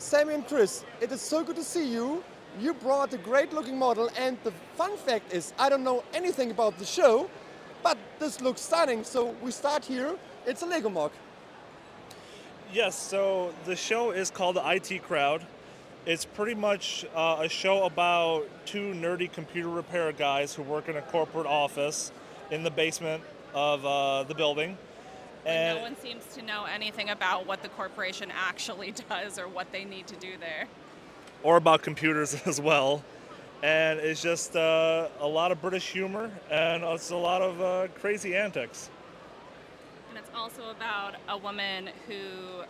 Sammy and Chris, it is so good to see you. You brought a great looking model, and the fun fact is, I don't know anything about the show, but this looks stunning, so we start here. It's a Lego mock. Yes, so the show is called the IT Crowd. It's pretty much a show about two nerdy computer repair guys who work in a corporate office in the basement of the building. When And no one seems to know anything about what the corporation actually does or what they need to do there. or about computers as well. And it's just a lot of British humor and it's a lot of crazy antics. And it's also about a woman who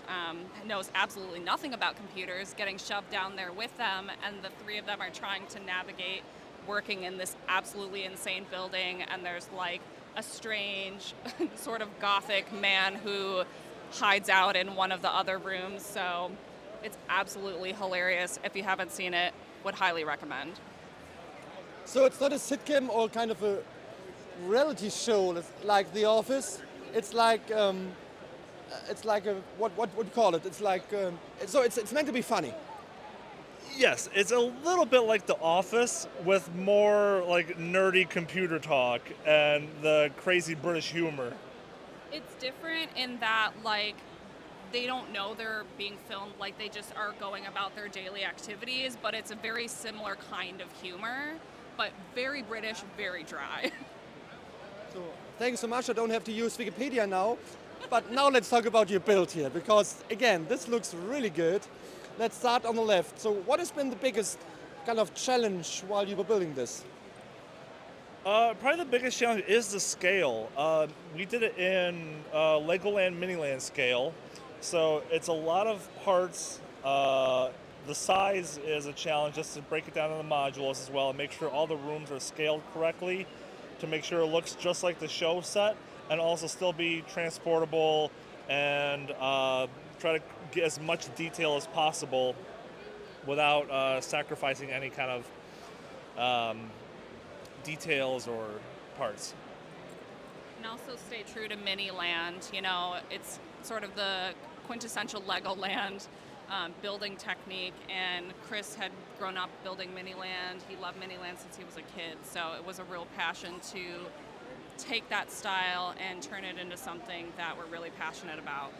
knows absolutely nothing about computers getting shoved down there with them, and the three of them are trying to navigate working in this absolutely insane building, and there's like a strange sort of gothic man who hides out in one of the other rooms. So it's absolutely hilarious. If you haven't seen it, would highly recommend. So it's not a sitcom or kind of a reality show like The Office. It's like a what would you call it? It's like so it's meant to be funny. Yes, it's a little bit like The Office with more like nerdy computer talk and the crazy British humor. It's different in that, like, they don't know they're being filmed, like, they just are going about their daily activities, but it's a very similar kind of humor, but very British, very dry. So thank you so much. I don't have to use Wikipedia now. But now let's talk about your build here, because again, this looks really good. Let's start on the left. So what has been the biggest kind of challenge while you were building this? Probably the biggest challenge is the scale. We did it in Legoland Miniland scale, so it's a lot of parts. The size is a challenge just to break it down into the modules as well and make sure all the rooms are scaled correctly to make sure it looks just like the show set and also still be transportable and try to get as much detail as possible without sacrificing any kind of details or parts. And also stay true to Miniland. You know, it's sort of the quintessential Legoland building technique, and Chris had grown up building Miniland. He loved Miniland since he was a kid, so it was a real passion to take that style and turn it into something that we're really passionate about.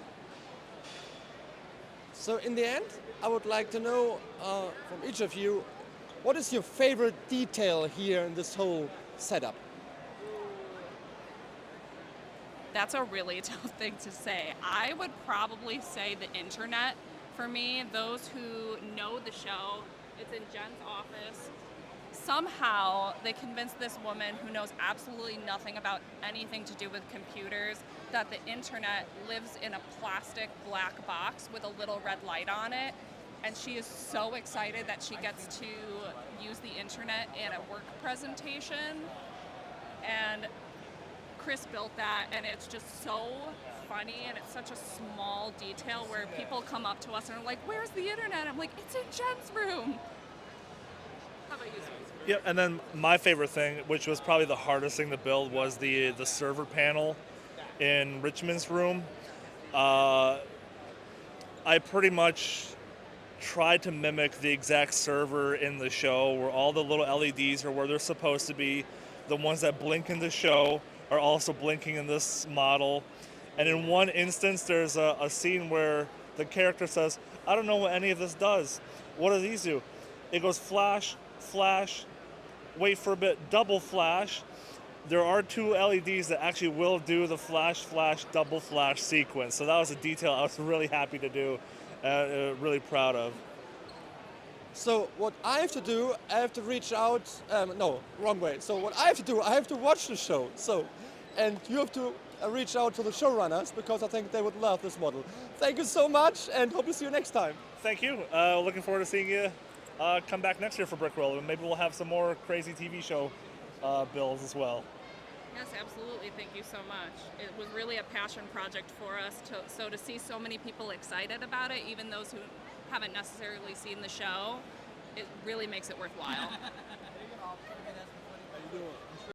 So in the end, I would like to know from each of you, what is your favorite detail here in this whole setup? That's a really tough thing to say. I would probably say the internet. For me, those who know the show, it's in Jen's office. Somehow they convinced this woman who knows absolutely nothing about anything to do with computers that the internet lives in a plastic black box with a little red light on it. And she is so excited that she gets to use the internet in a work presentation. And Chris built that, and it's just so funny, and it's such a small detail where people come up to us and are like, "Where's the internet?" I'm like, "It's in Jen's room." How about you, Susan? Yeah, and then my favorite thing, which was probably the hardest thing to build, was the server panel in Richmond's room. I pretty much tried to mimic the exact server in the show where all the little LEDs are where they're supposed to be. The ones that blink in the show are also blinking in this model. And in one instance, there's a scene where the character says, "I don't know what any of this does. What do these do?" It goes flash, flash, wait for a bit, double flash. There are two LEDs that actually will do the flash, flash, double flash sequence. So that was a detail I was really happy to do, really proud of. So what I have to do, I have to reach out. No, wrong way. So what I have to do, I have to watch the show. So, and you have to reach out to the showrunners because I think they would love this model. Thank you so much, and hope to see you next time. Thank you. Looking forward to seeing you come back next year for Brickworld, and maybe we'll have some more crazy TV show builds as well. Yes, absolutely. Thank you so much. It was really a passion project for us. So to see so many people excited about it, even those who haven't necessarily seen the show, it really makes it worthwhile.